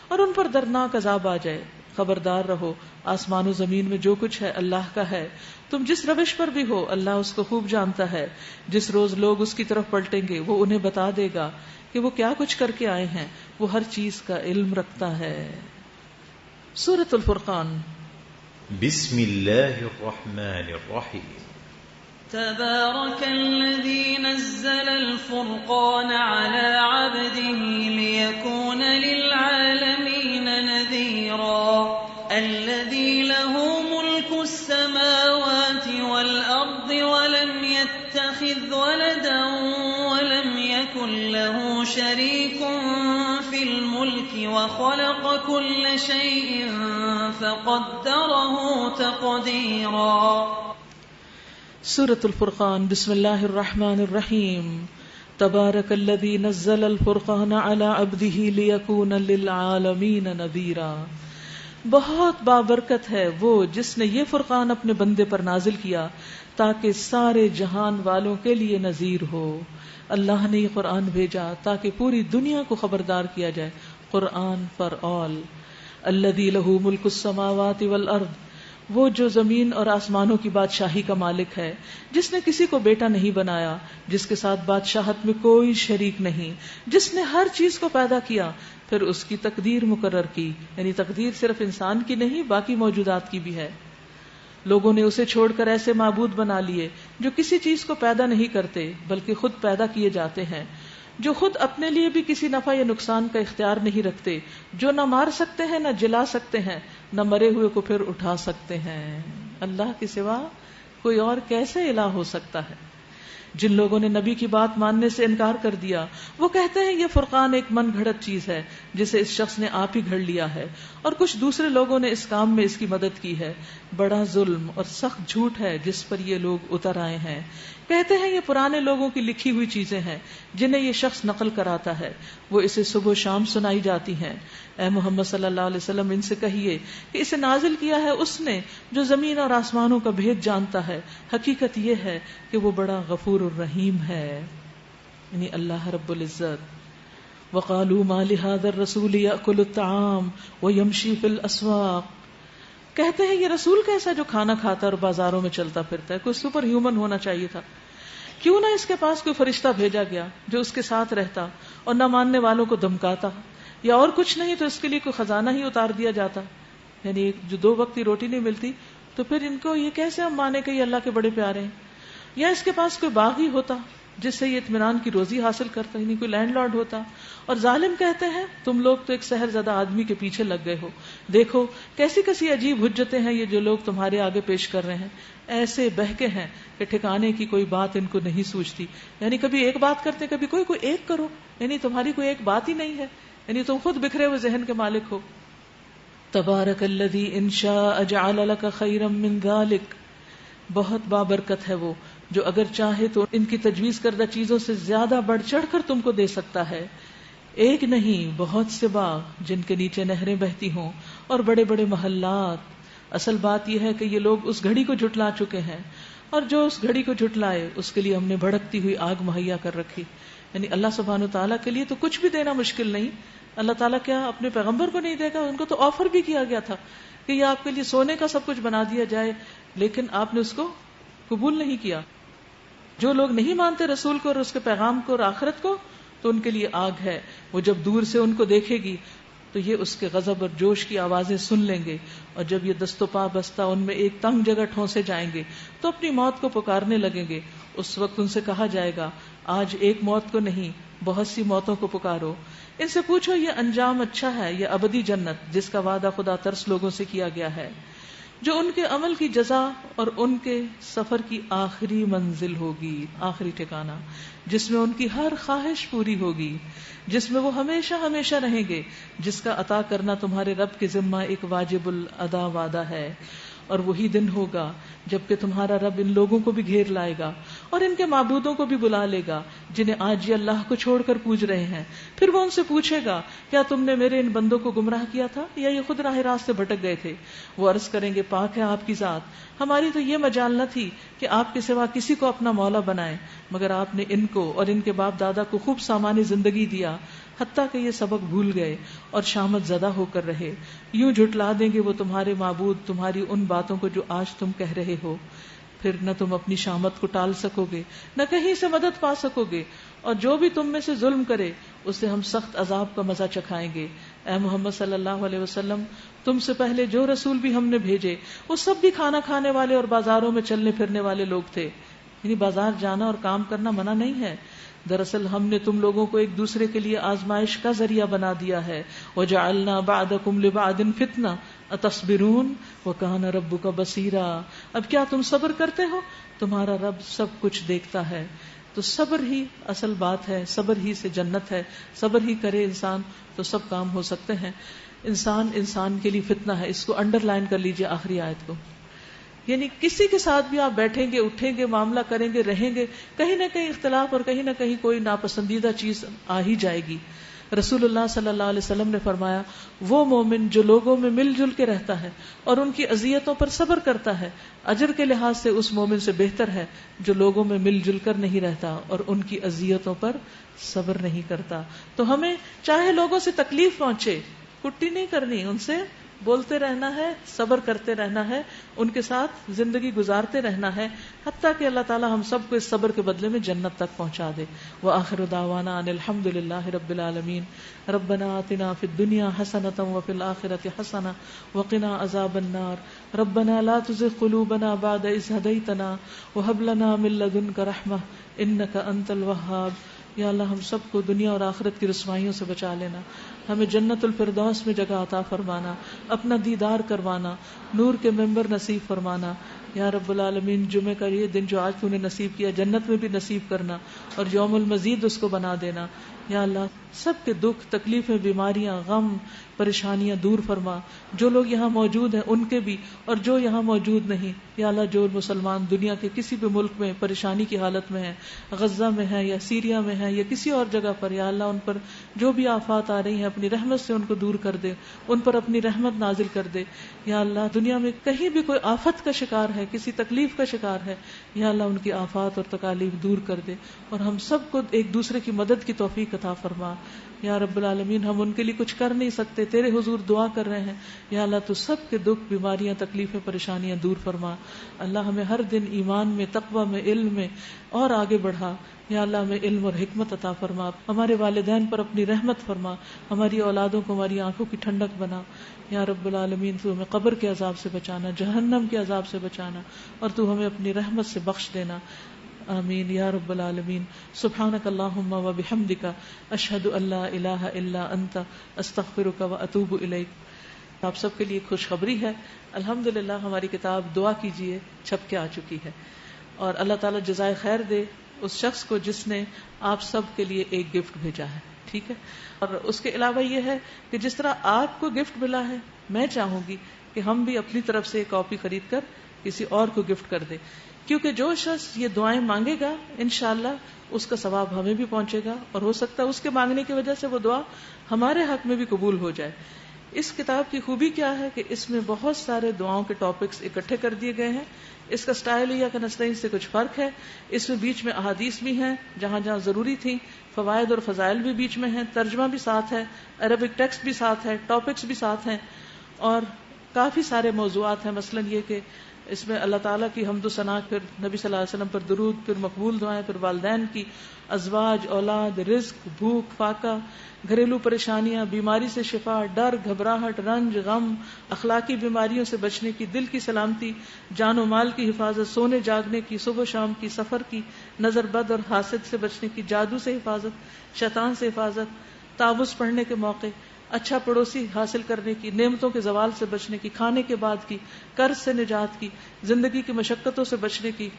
S1: اور ان پر دردناک عذاب آ جائے. خبردار رہو، آسمان و زمین میں جو کچھ ہے اللہ کا ہے. تم جس روش پر بھی ہو اللہ اس کو خوب جانتا ہے. جس روز لوگ اس کی طرف پلٹیں گے وہ انہیں بتا دے گا کہ وہ کیا کچھ کر کے آئے ہیں. وہ ہر چیز کا علم رکھتا ہے. سورۃ الفرقان.
S2: بسم اللہ الرحمن الرحیم.
S3: تبارك الذي نزل الفرقان على عبده ليكون للعالمين نذيرا. الذي له ملك السماوات والأرض ولم يتخذ ولدا ولم يكن له شريك في الملك وخلق كل شيء فقدره تقديرا.
S1: سورۃ الفرقان. بسم اللہ الرحمن الرحیم. تبارک الذی نزل الفرقان علی عبدہ لیکون للعالمین نذیرا. بہت بابرکت ہے وہ جس نے یہ فرقان اپنے بندے پر نازل کیا تاکہ سارے جہان والوں کے لیے نذیر ہو. اللہ نے یہ قرآن بھیجا تاکہ پوری دنیا کو خبردار کیا جائے. قرآن فار آل. الذی لہ ملک السماوات والارض. وہ جو زمین اور آسمانوں کی بادشاہی کا مالک ہے، جس نے کسی کو بیٹا نہیں بنایا، جس کے ساتھ بادشاہت میں کوئی شریک نہیں، جس نے ہر چیز کو پیدا کیا پھر اس کی تقدیر مقرر کی. یعنی تقدیر صرف انسان کی نہیں باقی موجودات کی بھی ہے. لوگوں نے اسے چھوڑ کر ایسے معبود بنا لیے جو کسی چیز کو پیدا نہیں کرتے بلکہ خود پیدا کیے جاتے ہیں، جو خود اپنے لیے بھی کسی نفع یا نقصان کا اختیار نہیں رکھتے، جو نہ مار سکتے ہیں نہ جلا سکتے ہیں، نہ مرے ہوئے کو پھر اٹھا سکتے ہیں. اللہ کے سوا کوئی اور کیسے الہ ہو سکتا ہے؟ جن لوگوں نے نبی کی بات ماننے سے انکار کر دیا وہ کہتے ہیں یہ فرقان ایک من گھڑت چیز ہے جسے اس شخص نے آپ ہی گھڑ لیا ہے، اور کچھ دوسرے لوگوں نے اس کام میں اس کی مدد کی ہے. بڑا ظلم اور سخت جھوٹ ہے جس پر یہ لوگ اتر آئے ہیں. کہتے ہیں یہ پرانے لوگوں کی لکھی ہوئی چیزیں ہیں جنہیں یہ شخص نقل کراتا ہے، وہ اسے صبح و شام سنائی جاتی ہیں. اے محمد صلی اللہ علیہ وسلم ان سے کہیے کہ اسے نازل کیا ہے اس نے جو زمین اور آسمانوں کا بھید جانتا ہے. حقیقت یہ ہے کہ وہ بڑا غفور الرحیم ہے. یعنی اللہ رب العزت. وقالوا ما لهذا الرسول يأكل الطعام ويمشي في الأسواق. کہتے ہیں یہ رسول کیسا جو کھانا کھاتا اور بازاروں میں چلتا پھرتا ہے. کوئی سپر ہیومن ہونا چاہیے تھا. کیوں نہ اس کے پاس کوئی فرشتہ بھیجا گیا جو اس کے ساتھ رہتا اور نہ ماننے والوں کو دھمکاتا، یا اور کچھ نہیں تو اس کے لیے کوئی خزانہ ہی اتار دیا جاتا. یعنی جو 2 وقت کی روٹی نہیں ملتی تو پھر ان کو یہ کیسے ہم مانے کہ یہ اللہ کے بڑے پیارے ہیں. یا اس کے پاس کوئی باغ ہی ہوتا جس سے یہ اطمینان کی روزی حاصل کرتا، یعنی کوئی لینڈ لارڈ ہوتا. اور ظالم کہتے ہیں تم لوگ تو ایک سحر زدہ آدمی کے پیچھے لگ گئے ہو. دیکھو کیسی کیسی عجیب حجتیں ہیں یہ جو لوگ تمہارے آگے پیش کر رہے ہیں. ایسے بہکے ہیں کہ ٹھکانے کی کوئی بات ان کو نہیں سوچتی. یعنی کبھی ایک بات کرتے کبھی کوئی ایک کرو. یعنی تمہاری کوئی ایک بات ہی نہیں ہے. یعنی تم خود بکھرے ہوئے ذہن کے مالک ہو. تبارک الذی ان شاء جعل لک خیرا من ذلک. بہت بابرکت ہے وہ جو اگر چاہے تو ان کی تجویز کردہ چیزوں سے زیادہ بڑھ چڑھ کر تم کو دے سکتا ہے. ایک نہیں بہت سے باغ جن کے نیچے نہریں بہتی ہوں اور بڑے بڑے محلات. اصل بات یہ ہے کہ یہ لوگ اس گھڑی کو جھٹلا چکے ہیں اور جو اس گھڑی کو جھٹلائے اس کے لیے ہم نے بھڑکتی ہوئی آگ مہیا کر رکھی. یعنی اللہ سبحانہ وتعالیٰ کے لیے تو کچھ بھی دینا مشکل نہیں. اللہ تعالیٰ کیا اپنے پیغمبر کو نہیں دے گا؟ ان کو تو آفر بھی کیا گیا تھا کہ یہ آپ کے لیے سونے کا سب کچھ بنا دیا جائے، لیکن آپ نے اس کو قبول نہیں کیا. جو لوگ نہیں مانتے رسول کو اور اس کے پیغام کو اور آخرت کو تو ان کے لیے آگ ہے. وہ جب دور سے ان کو دیکھے گی تو یہ اس کے غضب اور جوش کی آوازیں سن لیں گے، اور جب یہ دست و پا بستہ ان میں ایک تنگ جگہ ٹھونسے جائیں گے تو اپنی موت کو پکارنے لگیں گے. اس وقت ان سے کہا جائے گا آج ایک موت کو نہیں بہت سی موتوں کو پکارو. ان سے پوچھو یہ انجام اچھا ہے یا ابدی جنت جس کا وعدہ خدا ترس لوگوں سے کیا گیا ہے، جو ان کے عمل کی جزا اور ان کے سفر کی آخری منزل ہوگی، آخری ٹھکانہ، جس میں ان کی ہر خواہش پوری ہوگی، جس میں وہ ہمیشہ ہمیشہ رہیں گے، جس کا عطا کرنا تمہارے رب کے ذمہ ایک واجب الادا وعدہ ہے. اور وہی دن ہوگا جبکہ تمہارا رب ان لوگوں کو بھی گھیر لائے گا اور ان کے معبودوں کو بھی بلا لے گا جنہیں آج یہ اللہ کو چھوڑ کر پوج رہے ہیں. پھر وہ ان سے پوچھے گا کیا تم نے میرے ان بندوں کو گمراہ کیا تھا یا یہ خود راہ راست سے بھٹک گئے تھے؟ وہ عرض کریں گے پاک ہے آپ کی ذات، ہماری تو یہ مجال نہ تھی کہ آپ کے سوا کسی کو اپنا مولا بنائیں، مگر آپ نے ان کو اور ان کے باپ دادا کو خوب سامانی زندگی دیا حتیٰ کہ یہ سبق بھول گئے اور شامت زدہ ہو کر رہے. یوں جھٹلا دیں گے وہ تمہارے معبود تمہاری ان باتوں کو جو آج تم کہہ رہے ہو. پھر نہ تم اپنی شامت کو ٹال سکو گے نہ کہیں سے مدد پا سکو گے، اور جو بھی تم میں سے ظلم کرے اسے ہم سخت عذاب کا مزہ چکھائیں گے. اے محمد صلی اللہ علیہ وسلم، تم سے پہلے جو رسول بھی ہم نے بھیجے وہ سب بھی کھانا کھانے والے اور بازاروں میں چلنے پھرنے والے لوگ تھے. یعنی بازار جانا اور کام کرنا منع نہیں ہے. دراصل ہم نے تم لوگوں کو ایک دوسرے کے لیے آزمائش کا ذریعہ بنا دیا ہے. وَجَعَلْنَا بَعْدَكُمْ لِبَعْدٍ فِتْنَةً أَتَصْبِرُونَ وَكَانَ رَبُّكَ بَصِيرًا. اب کیا تم صبر کرتے ہو؟ تمہارا رب سب کچھ دیکھتا ہے. تو صبر ہی اصل بات ہے، صبر ہی سے جنت ہے. صبر ہی کرے انسان تو سب کام ہو سکتے ہیں. انسان کے لیے فتنہ ہے. اس کو انڈر لائن کر لیجئے آخری آیت کو. یعنی کسی کے ساتھ بھی آپ بیٹھیں گے اٹھیں گے معاملہ کریں گے رہیں گے، کہیں نہ کہیں اختلاف اور کہیں نہ کہیں کوئی ناپسندیدہ چیز آ ہی جائے گی. رسول اللہ صلی اللہ علیہ وسلم نے فرمایا وہ مومن جو لوگوں میں مل جل کے رہتا ہے اور ان کی اذیتوں پر صبر کرتا ہے اجر کے لحاظ سے اس مومن سے بہتر ہے جو لوگوں میں مل جل کر نہیں رہتا اور ان کی اذیتوں پر صبر نہیں کرتا. تو ہمیں چاہے لوگوں سے تکلیف پہنچے کٹی نہیں کرنی، ان سے بولتے رہنا ہے، صبر کرتے رہنا ہے، ان کے ساتھ زندگی گزارتے رہنا ہے حتیٰ کہ اللہ تعالی ہم سب کو اس صبر کے بدلے میں جنت تک پہنچا دے. وآخر دعوانا ان الحمد للہ رب العالمین. ربنا آتنا فی الدنیا حسنۃ وفی الآخرۃ حسنۃ وقنا عذاب النار. ربنا لا تزغ قلوبنا بعد اذ ہدیتنا وہب لنا من لدنک رحمہ انک انت الوہاب. یا اللہ ہم سب کو دنیا اور آخرت کی رسوائیوں سے بچا لینا، ہمیں جنت الفردوس میں جگہ عطا فرمانا، اپنا دیدار کروانا، نور کے ممبر نصیب فرمانا. یا رب العالمین جمعے کا یہ دن جو آج تو نے نصیب کیا جنت میں بھی نصیب کرنا اور یوم المزید اس کو بنا دینا. یا اللہ سب کے دکھ تکلیفیں بیماریاں غم پریشانیاں دور فرما. جو لوگ یہاں موجود ہیں ان کے بھی اور جو یہاں موجود نہیں. یا اللہ جو مسلمان دنیا کے کسی بھی ملک میں پریشانی کی حالت میں ہیں، غزہ میں ہیں یا سیریا میں ہیں یا کسی اور جگہ پر، یا اللہ ان پر جو بھی آفات آ رہی ہیں اپنی رحمت سے ان کو دور کر دے، ان پر اپنی رحمت نازل کر دے. یا اللہ دنیا میں کہیں بھی کوئی آفت کا شکار ہے، کسی تکلیف کا شکار ہے، یا اللہ ان کی آفات اور تکالیف دور کر دے اور ہم سب کو ایک دوسرے کی مدد کی توفیق عطا فرما. یا رب العالمین ہم ان کے لیے کچھ کر نہیں سکتے، تیرے حضور دعا کر رہے ہیں. یا اللہ تو سب کے دکھ بیماریاں تکلیفیں پریشانیاں دور فرما. اللہ ہمیں ہر دن ایمان میں تقوی میں علم میں اور آگے بڑھا. یا اللہ ہمیں علم اور حکمت عطا فرما. ہمارے والدین پر اپنی رحمت فرما، ہماری اولادوں کو ہماری آنکھوں کی ٹھنڈک بنا. یا رب العالمین تو ہمیں قبر کے عذاب سے بچانا، جہنم کے عذاب سے بچانا اور تو ہمیں اپنی رحمت سے بخش دینا. آمین یا رب العالمین. سبحانک اللہم و بحمدک اشہد ان لا الہ الا انت استغفرک و اتوب الیک. آپ سب کے لیے خوشخبری ہے، الحمدللہ ہماری کتاب دعا کیجئے چھپ کے آ چکی ہے اور اللہ تعالیٰ جزائے خیر دے اس شخص کو جس نے آپ سب کے لیے ایک گفٹ بھیجا ہے. ٹھیک ہے، اور اس کے علاوہ یہ ہے کہ جس طرح آپ کو گفٹ ملا ہے میں چاہوں گی کہ ہم بھی اپنی طرف سے ایک کاپی خرید کر کسی اور کو گفٹ کر دیں، کیونکہ جو شخص یہ دعائیں مانگے گا انشاءاللہ اس کا ثواب ہمیں بھی پہنچے گا اور ہو سکتا ہے اس کے مانگنے کی وجہ سے وہ دعا ہمارے حق میں بھی قبول ہو جائے. اس کتاب کی خوبی کیا ہے کہ اس میں بہت سارے دعاؤں کے ٹاپکس اکٹھے کر دیے گئے ہیں. اس کا سٹائل یا کنستین سے کچھ فرق ہے. اس میں بیچ میں احادیث بھی ہیں جہاں جہاں ضروری تھیں، فوائد اور فضائل بھی بیچ میں ہیں، ترجمہ بھی ساتھ ہے، عربک ٹیکسٹ بھی ساتھ ہے، ٹاپکس بھی ساتھ ہیں اور کافی سارے موضوعات ہیں. مثلا یہ کہ اس میں اللہ تعالیٰ کی حمد و ثنا، پھر نبی صلی اللہ علیہ وسلم پر درود، پھر مقبول دعائیں، پھر والدین کی، ازواج، اولاد، رزق، بھوک، فاقہ، گھریلو پریشانیاں، بیماری سے شفا، ڈر، گھبراہٹ، رنج، غم، اخلاقی بیماریوں سے بچنے کی، دل کی سلامتی، جان و مال کی حفاظت، سونے جاگنے کی، صبح و شام کی، سفر کی، نظر بد اور حاسد سے بچنے کی، جادو سے حفاظت، شیطان سے حفاظت، تعوذ پڑھنے کے موقع، اچھا پڑوسی حاصل کرنے کی، نعمتوں کے زوال سے بچنے کی، کھانے کے بعد کی، قرض سے نجات کی، زندگی کی مشقتوں سے بچنے کی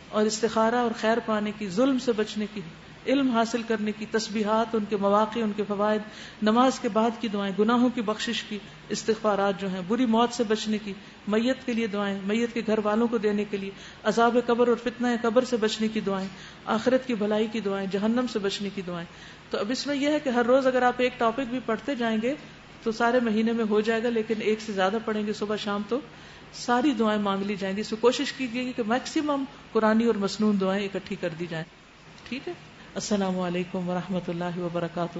S1: اور استخارہ اور خیر پانے کی، ظلم سے بچنے کی، علم حاصل کرنے کی، تسبیحات، ان کے مواقع، ان کے فوائد، نماز کے بعد کی دعائیں، گناہوں کی بخشش کی، استغفارات جو ہیں، بری موت سے بچنے کی، میت کے لیے دعائیں، میت کے گھر والوں کو دینے کے لیے، عذاب قبر اور فتنہ قبر سے بچنے کی دعائیں، آخرت کی بھلائی کی دعائیں، جہنم سے بچنے کی دعائیں. تو اب اس میں یہ ہے کہ ہر روز اگر آپ ایک ٹاپک بھی پڑھتے جائیں گے تو سارے مہینے میں ہو جائے گا، لیکن ایک سے زیادہ پڑھیں گے صبح شام تو ساری دعائیں مانگ لی جائیں گی. اس میں کوشش کیجیے گی کہ میکسیمم قرآنی اور مسنون دعائیں اکٹھی کر دی جائیں. ٹھیک ہے. السلام علیکم ورحمۃ اللہ وبرکاتہ.